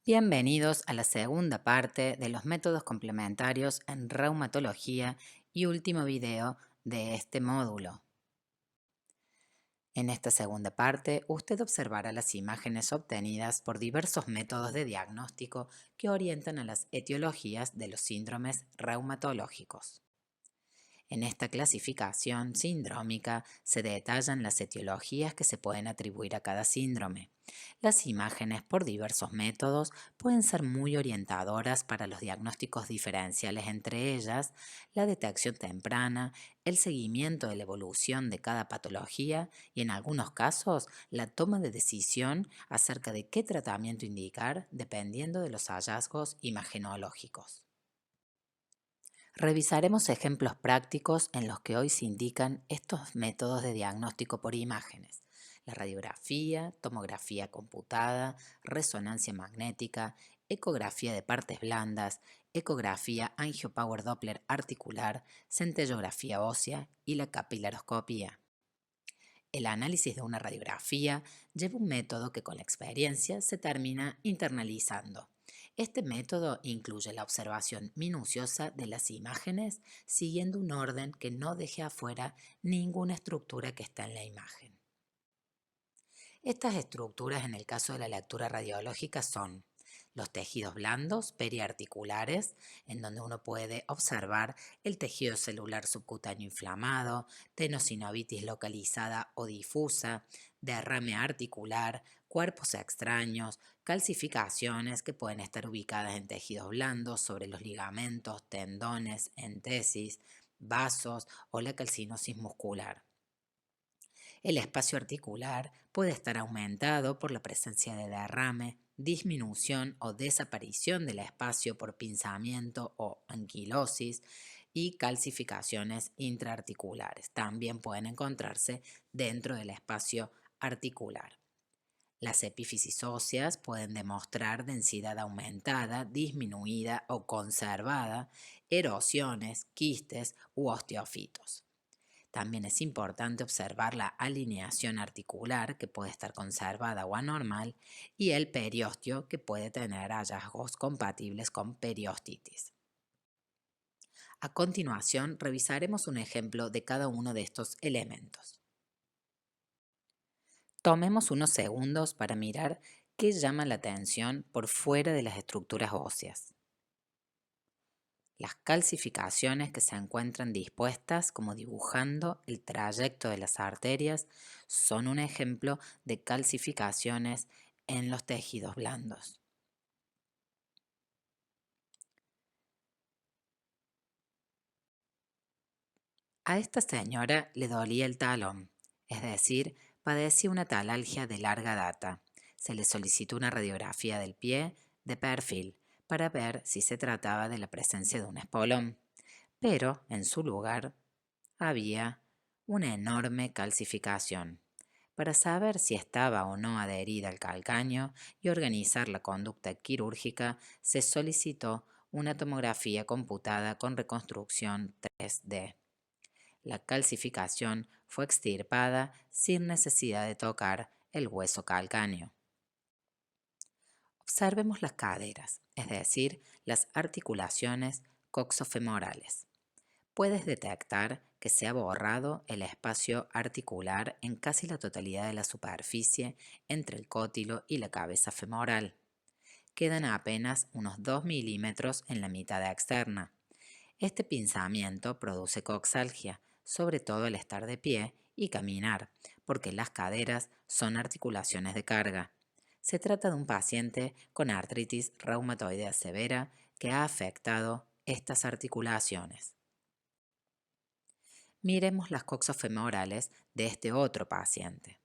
Bienvenidos a la segunda parte de los métodos complementarios en reumatología y último video de este módulo. En esta segunda parte, usted observará las imágenes obtenidas por diversos métodos de diagnóstico que orientan a las etiologías de los síndromes reumatológicos. En esta clasificación sindrómica se detallan las etiologías que se pueden atribuir a cada síndrome. Las imágenes por diversos métodos pueden ser muy orientadoras para los diagnósticos diferenciales, entre ellas la detección temprana, el seguimiento de la evolución de cada patología y en algunos casos la toma de decisión acerca de qué tratamiento indicar dependiendo de los hallazgos imagenológicos. Revisaremos ejemplos prácticos en los que hoy se indican estos métodos de diagnóstico por imágenes: la radiografía, tomografía computada, resonancia magnética, ecografía de partes blandas, ecografía angiopower Doppler articular, centellografía ósea y la capilaroscopía. El análisis de una radiografía lleva un método que con la experiencia se termina internalizando. Este método incluye la observación minuciosa de las imágenes siguiendo un orden que no deje afuera ninguna estructura que está en la imagen. Estas estructuras en el caso de la lectura radiológica son los tejidos blandos periarticulares, en donde uno puede observar el tejido celular subcutáneo inflamado, tenosinovitis localizada o difusa, derrame articular, cuerpos extraños, calcificaciones que pueden estar ubicadas en tejidos blandos sobre los ligamentos, tendones, entesis, vasos o la calcinosis muscular. El espacio articular puede estar aumentado por la presencia de derrame, disminución o desaparición del espacio por pinzamiento o anquilosis y calcificaciones intraarticulares. También pueden encontrarse dentro del espacio articular. Las epífisis óseas pueden demostrar densidad aumentada, disminuida o conservada, erosiones, quistes u osteofitos. También es importante observar la alineación articular, que puede estar conservada o anormal, y el periostio, que puede tener hallazgos compatibles con periostitis. A continuación, revisaremos un ejemplo de cada uno de estos elementos. Tomemos unos segundos para mirar qué llama la atención por fuera de las estructuras óseas. Las calcificaciones que se encuentran dispuestas como dibujando el trayecto de las arterias son un ejemplo de calcificaciones en los tejidos blandos. A esta señora le dolía el talón, es decir, padecía una talalgia de larga data. Se le solicitó una radiografía del pie de perfil para ver si se trataba de la presencia de un espolón, pero en su lugar había una enorme calcificación. Para saber si estaba o no adherida al calcáneo y organizar la conducta quirúrgica, se solicitó una tomografía computada con reconstrucción 3D. La calcificación fue extirpada sin necesidad de tocar el hueso calcáneo. Observemos las caderas, es decir, las articulaciones coxofemorales. Puedes detectar que se ha borrado el espacio articular en casi la totalidad de la superficie entre el cótilo y la cabeza femoral. Quedan apenas unos 2 milímetros en la mitad externa. Este pinzamiento produce coxalgia, sobre todo al estar de pie y caminar, porque las caderas son articulaciones de carga. Se trata de un paciente con artritis reumatoidea severa que ha afectado estas articulaciones. Miremos las coxofemorales de este otro paciente.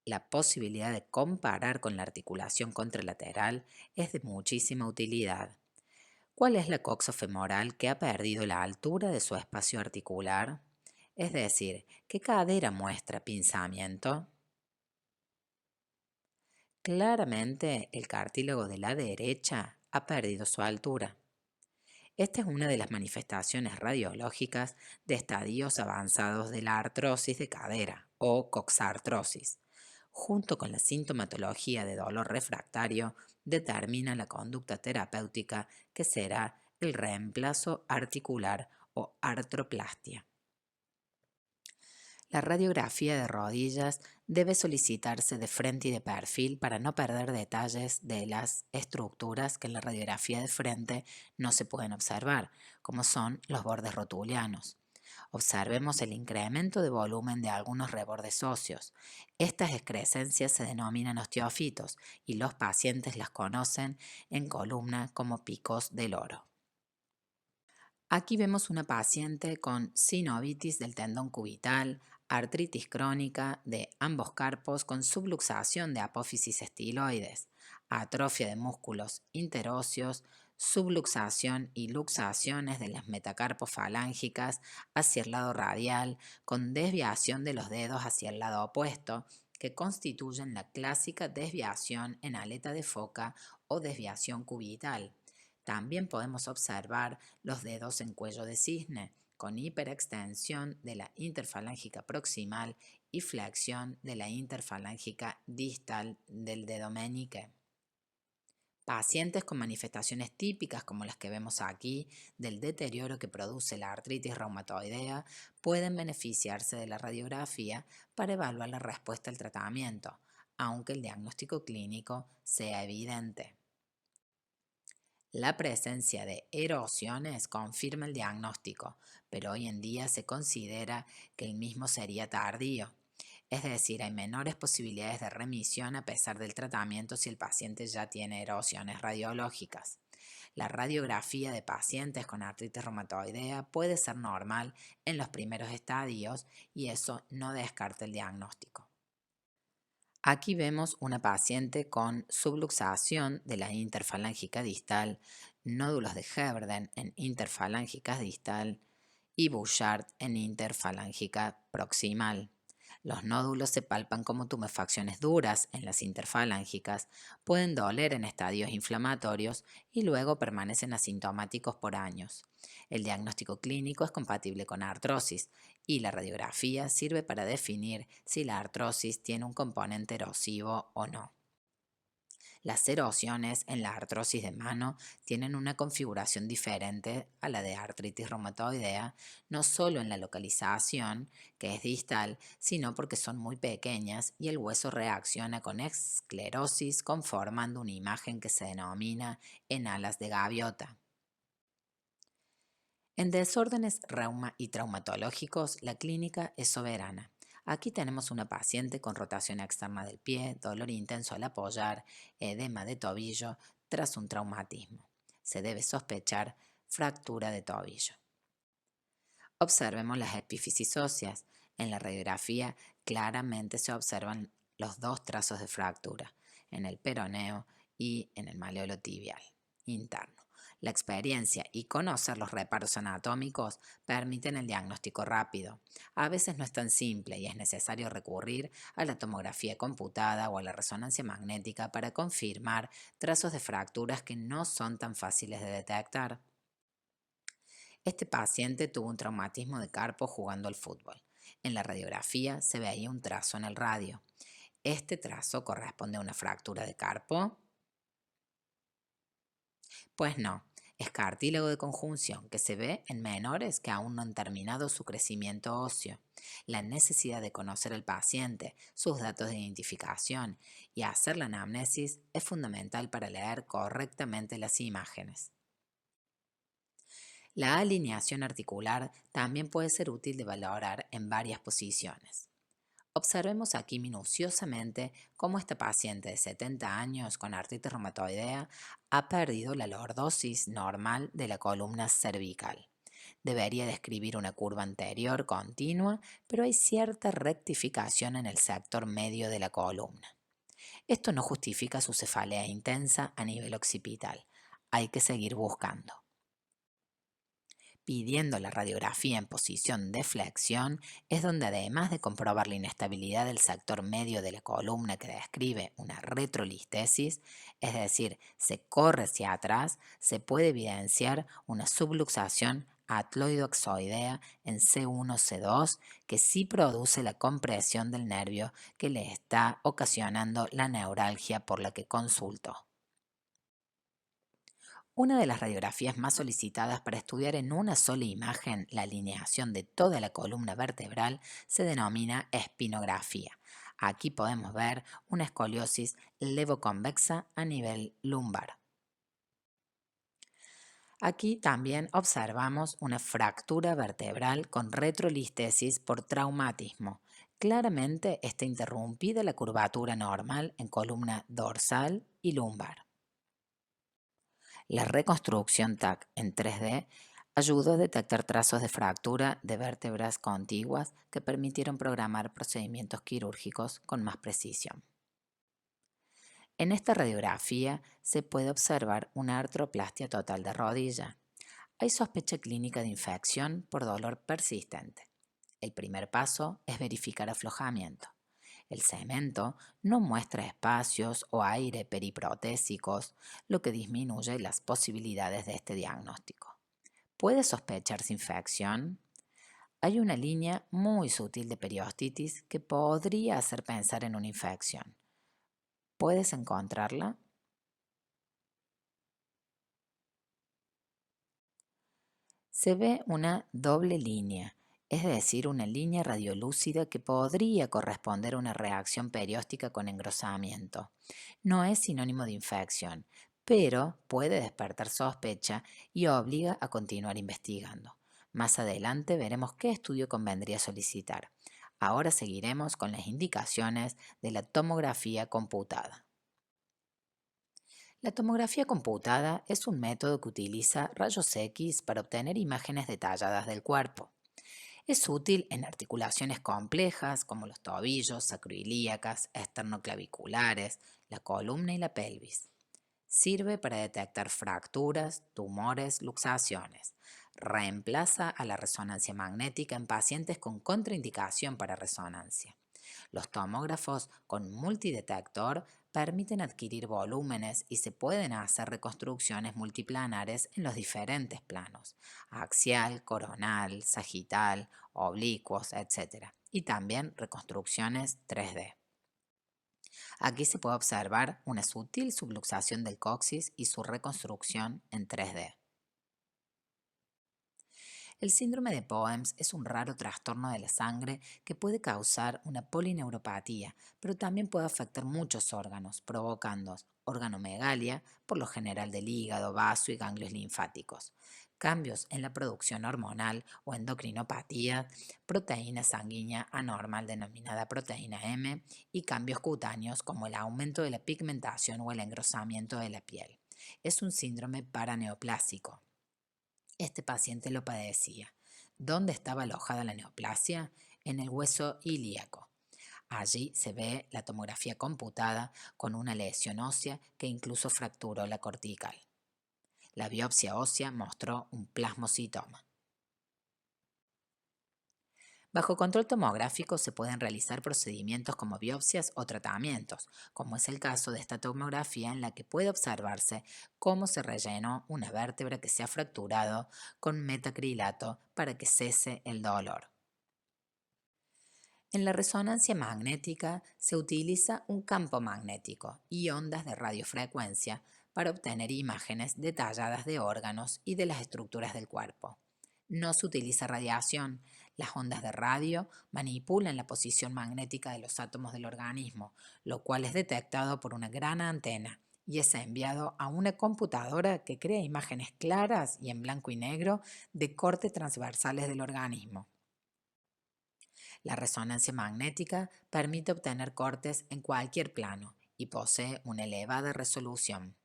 La posibilidad de comparar con la articulación contralateral es de muchísima utilidad. ¿Cuál es la coxofemoral que ha perdido la altura de su espacio articular? Es decir, ¿qué cadera muestra pinzamiento? Claramente el cartílago de la derecha ha perdido su altura. Esta es una de las manifestaciones radiológicas de estadios avanzados de la artrosis de cadera o coxartrosis. junto con la sintomatología de dolor refractario, determina la conducta terapéutica que será el reemplazo articular o artroplastia. La radiografía de rodillas debe solicitarse de frente y de perfil para no perder detalles de las estructuras que en la radiografía de frente no se pueden observar, como son los bordes rotulianos. Observemos el incremento de volumen de algunos rebordes óseos. Estas excrescencias se denominan osteofitos y los pacientes las conocen en columna como picos del oro. Aquí vemos una paciente con sinovitis del tendón cubital, artritis crónica de ambos carpos con subluxación de apófisis estiloides, atrofia de músculos interóseos, subluxación y luxaciones de las metacarpos falángicas hacia el lado radial, con desviación de los dedos hacia el lado opuesto, que constituyen la clásica desviación en aleta de foca o desviación cubital. También podemos observar los dedos en cuello de cisne, con hiperextensión de la interfalángica proximal y flexión de la interfalángica distal del dedo meñique. Pacientes con manifestaciones típicas como las que vemos aquí del deterioro que produce la artritis reumatoidea pueden beneficiarse de la radiografía para evaluar la respuesta al tratamiento, aunque el diagnóstico clínico sea evidente. La presencia de erosiones confirma el diagnóstico, pero hoy en día se considera que el mismo sería tardío. Es decir, hay menores posibilidades de remisión a pesar del tratamiento si el paciente ya tiene erosiones radiológicas. La radiografía de pacientes con artritis reumatoidea puede ser normal en los primeros estadios y eso no descarta el diagnóstico. Aquí vemos una paciente con subluxación de la interfalángica distal, nódulos de Heberden en interfalángica distal y Bouchard en interfalángica proximal. Los nódulos se palpan como tumefacciones duras en las interfalángicas, pueden doler en estadios inflamatorios y luego permanecen asintomáticos por años. El diagnóstico clínico es compatible con artrosis y la radiografía sirve para definir si la artrosis tiene un componente erosivo o no. Las erosiones en la artrosis de mano tienen una configuración diferente a la de artritis reumatoidea, no solo en la localización, que es distal, sino porque son muy pequeñas y el hueso reacciona con esclerosis conformando una imagen que se denomina en alas de gaviota. En desórdenes reuma y traumatológicos, la clínica es soberana. Aquí tenemos una paciente con rotación externa del pie, dolor intenso al apoyar, edema de tobillo tras un traumatismo. Se debe sospechar fractura de tobillo. Observemos las epífisis óseas. En la radiografía claramente se observan los dos trazos de fractura, en el peroneo y en el maleolo tibial interno. La experiencia y conocer los reparos anatómicos permiten el diagnóstico rápido. A veces no es tan simple y es necesario recurrir a la tomografía computada o a la resonancia magnética para confirmar trazos de fracturas que no son tan fáciles de detectar. Este paciente tuvo un traumatismo de carpo jugando al fútbol. En la radiografía se veía un trazo en el radio. ¿Este trazo corresponde a una fractura de carpo? Pues no, es cartílago de conjunción que se ve en menores que aún no han terminado su crecimiento óseo. La necesidad de conocer al paciente, sus datos de identificación y hacer la anamnesis es fundamental para leer correctamente las imágenes. La alineación articular también puede ser útil de valorar en varias posiciones. Observemos aquí minuciosamente cómo esta paciente de 70 años con artritis reumatoidea ha perdido la lordosis normal de la columna cervical. Debería describir una curva anterior continua, pero hay cierta rectificación en el sector medio de la columna. Esto no justifica su cefalea intensa a nivel occipital. Hay que seguir buscando. Pidiendo la radiografía en posición de flexión es donde, además de comprobar la inestabilidad del sector medio de la columna que describe una retrolistesis, es decir, se corre hacia atrás, se puede evidenciar una subluxación atloidoxoidea en C1-C2 que sí produce la compresión del nervio que le está ocasionando la neuralgia por la que consulto. Una de las radiografías más solicitadas para estudiar en una sola imagen la alineación de toda la columna vertebral se denomina espinografía. Aquí podemos ver una escoliosis levoconvexa a nivel lumbar. Aquí también observamos una fractura vertebral con retrolistesis por traumatismo. Claramente está interrumpida la curvatura normal en columna dorsal y lumbar. La reconstrucción TAC en 3D ayudó a detectar trazos de fractura de vértebras contiguas que permitieron programar procedimientos quirúrgicos con más precisión. En esta radiografía se puede observar una artroplastia total de rodilla. Hay sospecha clínica de infección por dolor persistente. El primer paso es verificar aflojamiento. El cemento no muestra espacios o aire periprotésicos, lo que disminuye las posibilidades de este diagnóstico. ¿Puede sospecharse infección? Hay una línea muy sutil de periostitis que podría hacer pensar en una infección. ¿Puedes encontrarla? Se ve una doble línea, es decir, una línea radiolúcida que podría corresponder a una reacción perióstica con engrosamiento. No es sinónimo de infección, pero puede despertar sospecha y obliga a continuar investigando. Más adelante veremos qué estudio convendría solicitar. Ahora seguiremos con las indicaciones de la tomografía computada. La tomografía computada es un método que utiliza rayos X para obtener imágenes detalladas del cuerpo. Es útil en articulaciones complejas como los tobillos, sacroiliacas, esternoclaviculares, la columna y la pelvis. Sirve para detectar fracturas, tumores, luxaciones. Reemplaza a la resonancia magnética en pacientes con contraindicación para resonancia. Los tomógrafos con multidetector permiten adquirir volúmenes y se pueden hacer reconstrucciones multiplanares en los diferentes planos, axial, coronal, sagital, oblicuos, etc. Y también reconstrucciones 3D. Aquí se puede observar una sutil subluxación del coxis y su reconstrucción en 3D. El síndrome de Poems es un raro trastorno de la sangre que puede causar una polineuropatía, pero también puede afectar muchos órganos, provocando organomegalia, por lo general del hígado, vaso y ganglios linfáticos, cambios en la producción hormonal o endocrinopatía, proteína sanguínea anormal denominada proteína M y cambios cutáneos como el aumento de la pigmentación o el engrosamiento de la piel. Es un síndrome paraneoplásico. Este paciente lo padecía. ¿Dónde estaba alojada la neoplasia? En el hueso ilíaco. Allí se ve la tomografía computada con una lesión ósea que incluso fracturó la cortical. La biopsia ósea mostró un plasmocitoma. Bajo control tomográfico se pueden realizar procedimientos como biopsias o tratamientos, como es el caso de esta tomografía en la que puede observarse cómo se rellenó una vértebra que se ha fracturado con metacrilato para que cese el dolor. En la resonancia magnética se utiliza un campo magnético y ondas de radiofrecuencia para obtener imágenes detalladas de órganos y de las estructuras del cuerpo. No se utiliza radiación. Las ondas de radio manipulan la posición magnética de los átomos del organismo, lo cual es detectado por una gran antena y es enviado a una computadora que crea imágenes claras y en blanco y negro de cortes transversales del organismo. La resonancia magnética permite obtener cortes en cualquier plano y posee una elevada resolución.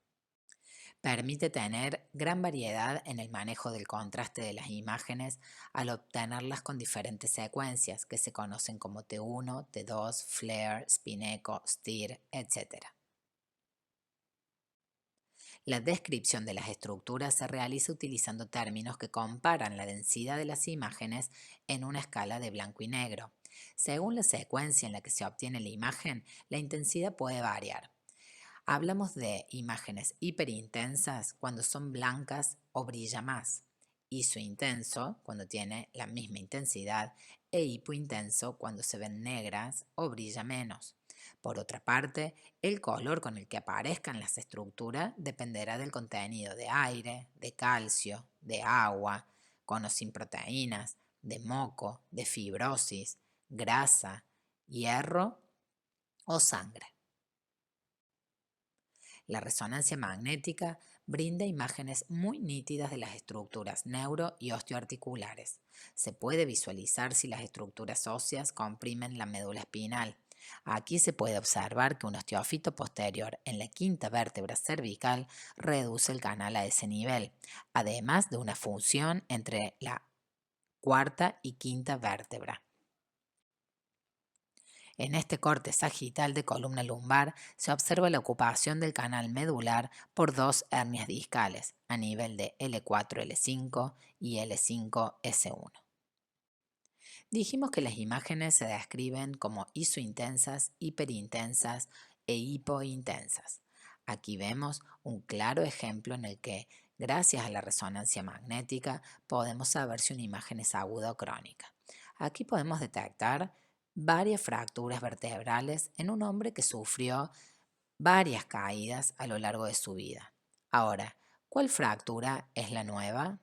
Permite tener gran variedad en el manejo del contraste de las imágenes al obtenerlas con diferentes secuencias que se conocen como T1, T2, FLAIR, SpinEcho, STIR, etc. La descripción de las estructuras se realiza utilizando términos que comparan la densidad de las imágenes en una escala de blanco y negro. Según la secuencia en la que se obtiene la imagen, la intensidad puede variar. Hablamos de imágenes hiperintensas cuando son blancas o brilla más, isointenso cuando tiene la misma intensidad e hipointenso cuando se ven negras o brilla menos. Por otra parte, el color con el que aparezcan las estructuras dependerá del contenido de aire, de calcio, de agua, con o sin proteínas, de moco, de fibrosis, grasa, hierro o sangre. La resonancia magnética brinda imágenes muy nítidas de las estructuras neuro y osteoarticulares. Se puede visualizar si las estructuras óseas comprimen la médula espinal. Aquí se puede observar que un osteófito posterior en la quinta vértebra cervical reduce el canal a ese nivel, además de una función entre la cuarta y quinta vértebra. En este corte sagital de columna lumbar se observa la ocupación del canal medular por dos hernias discales a nivel de L4-L5 y L5-S1. Dijimos que las imágenes se describen como isointensas, hiperintensas e hipointensas. Aquí vemos un claro ejemplo en el que, gracias a la resonancia magnética, podemos saber si una imagen es aguda o crónica. Aquí podemos detectar varias fracturas vertebrales en un hombre que sufrió varias caídas a lo largo de su vida. Ahora, ¿cuál fractura es la nueva?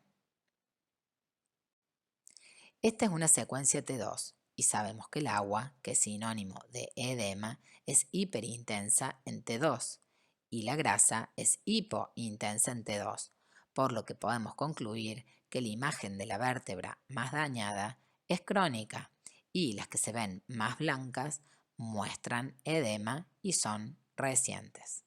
Esta es una secuencia T2 y sabemos que el agua, que es sinónimo de edema, es hiperintensa en T2 y la grasa es hipointensa en T2, por lo que podemos concluir que la imagen de la vértebra más dañada es crónica y las que se ven más blancas muestran edema y son recientes.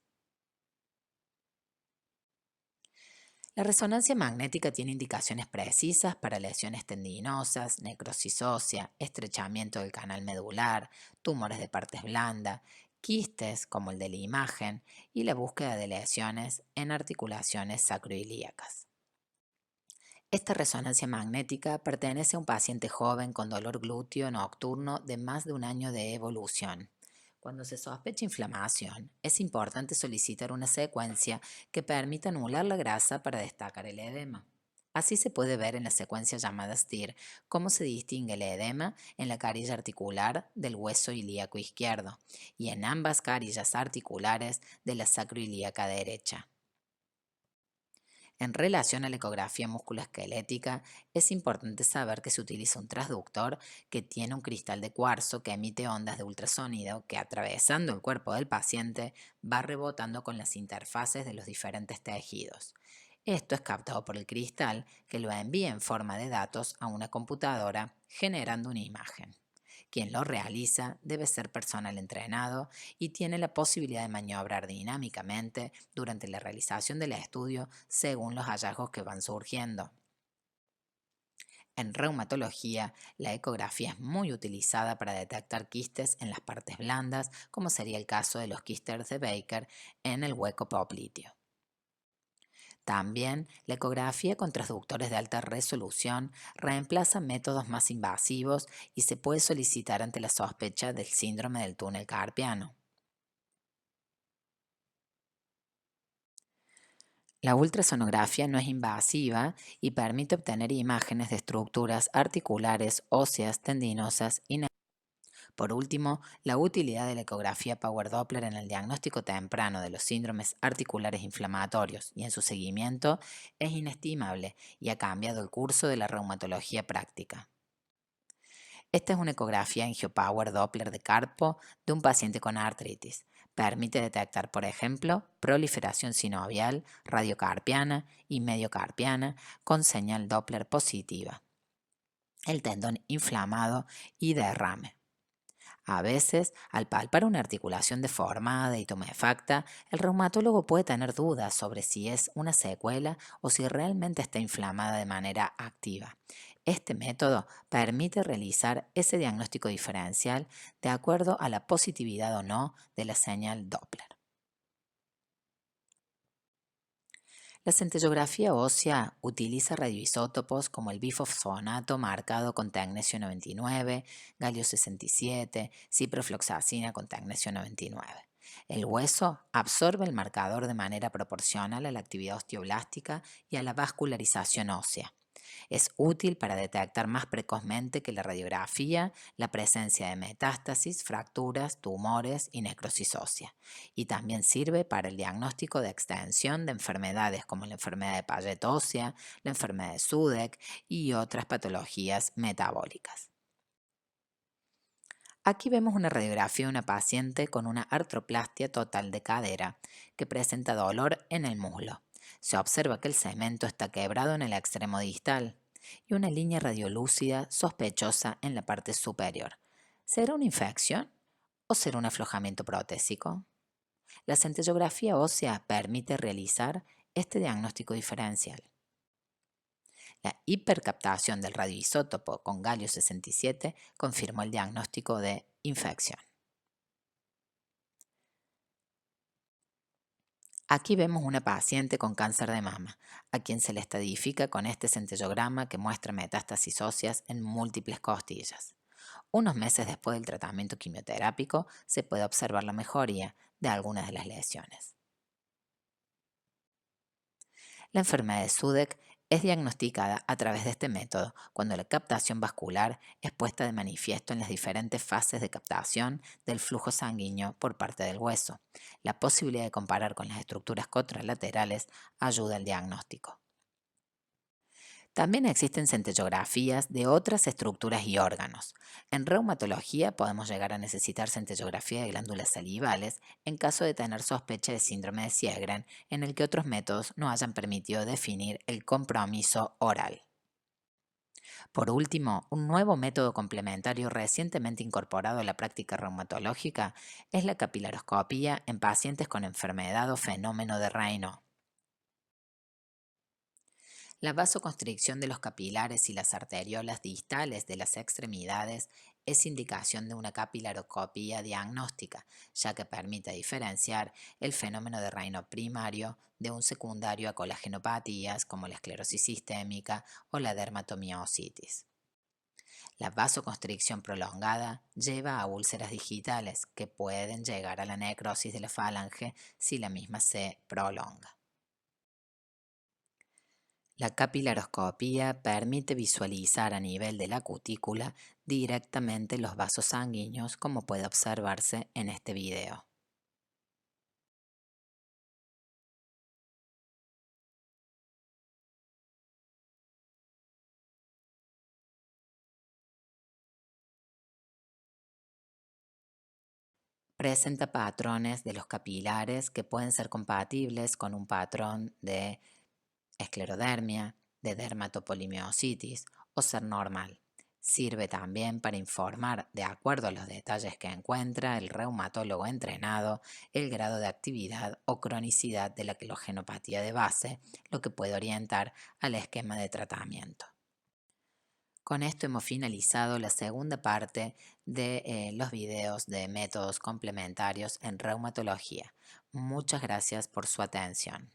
La resonancia magnética tiene indicaciones precisas para lesiones tendinosas, necrosis ósea, estrechamiento del canal medular, tumores de partes blandas, quistes como el de la imagen y la búsqueda de lesiones en articulaciones sacroiliacas. Esta resonancia magnética pertenece a un paciente joven con dolor glúteo nocturno de más de un año de evolución. Cuando se sospecha inflamación, es importante solicitar una secuencia que permita anular la grasa para destacar el edema. Así se puede ver en la secuencia llamada STIR cómo se distingue el edema en la carilla articular del hueso ilíaco izquierdo y en ambas carillas articulares de la sacroilíaca derecha. En relación a la ecografía musculoesquelética, es importante saber que se utiliza un transductor que tiene un cristal de cuarzo que emite ondas de ultrasonido que, atravesando el cuerpo del paciente, va rebotando con las interfaces de los diferentes tejidos. Esto es captado por el cristal, que lo envía en forma de datos a una computadora, generando una imagen. Quien lo realiza debe ser personal entrenado y tiene la posibilidad de maniobrar dinámicamente durante la realización del estudio según los hallazgos que van surgiendo. En reumatología, la ecografía es muy utilizada para detectar quistes en las partes blandas, como sería el caso de los quistes de Baker en el hueco popliteo. También la ecografía con transductores de alta resolución reemplaza métodos más invasivos y se puede solicitar ante la sospecha del síndrome del túnel carpiano. La ultrasonografía no es invasiva y permite obtener imágenes de estructuras articulares, óseas, tendinosas y por último, la utilidad de la ecografía Power Doppler en el diagnóstico temprano de los síndromes articulares inflamatorios y en su seguimiento es inestimable y ha cambiado el curso de la reumatología práctica. Esta es una ecografía angiopower Doppler de carpo de un paciente con artritis. Permite detectar, por ejemplo, proliferación sinovial, radiocarpiana y mediocarpiana con señal Doppler positiva, el tendón inflamado y derrame. A veces, al palpar una articulación deformada y tumefacta, el reumatólogo puede tener dudas sobre si es una secuela o si realmente está inflamada de manera activa. Este método permite realizar ese diagnóstico diferencial de acuerdo a la positividad o no de la señal Doppler. La centellografía ósea utiliza radioisótopos como el bifosfonato marcado con tecnesio 99, galio 67, ciprofloxacina con tecnesio 99. El hueso absorbe el marcador de manera proporcional a la actividad osteoblástica y a la vascularización ósea. Es útil para detectar más precozmente que la radiografía la presencia de metástasis, fracturas, tumores y necrosis ósea. Y también sirve para el diagnóstico de extensión de enfermedades como la enfermedad de Paget ósea, la enfermedad de Sudeck y otras patologías metabólicas. Aquí vemos una radiografía de una paciente con una artroplastia total de cadera que presenta dolor en el muslo. Se observa que el cemento está quebrado en el extremo distal y una línea radiolúcida sospechosa en la parte superior. ¿Será una infección o será un aflojamiento protésico? La centellografía ósea permite realizar este diagnóstico diferencial. La hipercaptación del radioisótopo con galio 67 confirmó el diagnóstico de infección. Aquí vemos una paciente con cáncer de mama, a quien se le estadifica con este centellograma que muestra metástasis óseas en múltiples costillas. Unos meses después del tratamiento quimioterápico se puede observar la mejoría de algunas de las lesiones. La enfermedad de Sudeck es diagnosticada a través de este método cuando la captación vascular es puesta de manifiesto en las diferentes fases de captación del flujo sanguíneo por parte del hueso. La posibilidad de comparar con las estructuras contralaterales ayuda al diagnóstico. También existen centellografías de otras estructuras y órganos. En reumatología podemos llegar a necesitar centellografía de glándulas salivales en caso de tener sospecha de síndrome de Sjögren, en el que otros métodos no hayan permitido definir el compromiso oral. Por último, un nuevo método complementario recientemente incorporado a la práctica reumatológica es la capilaroscopía en pacientes con enfermedad o fenómeno de Raynaud. La vasoconstricción de los capilares y las arteriolas distales de las extremidades es indicación de una capilaroscopía diagnóstica, ya que permite diferenciar el fenómeno de Raynaud primario de un secundario a colagenopatías como la esclerosis sistémica o la dermatomiositis. La vasoconstricción prolongada lleva a úlceras digitales que pueden llegar a la necrosis de la falange si la misma se prolonga. La capilaroscopía permite visualizar a nivel de la cutícula directamente los vasos sanguíneos, como puede observarse en este video. Presenta patrones de los capilares que pueden ser compatibles con un patrón de esclerodermia, de dermatopolimiositis o ser normal. Sirve también para informar, de acuerdo a los detalles que encuentra el reumatólogo entrenado, el grado de actividad o cronicidad de la quelogenopatía de base, lo que puede orientar al esquema de tratamiento. Con esto hemos finalizado la segunda parte de los videos de métodos complementarios en reumatología. Muchas gracias por su atención.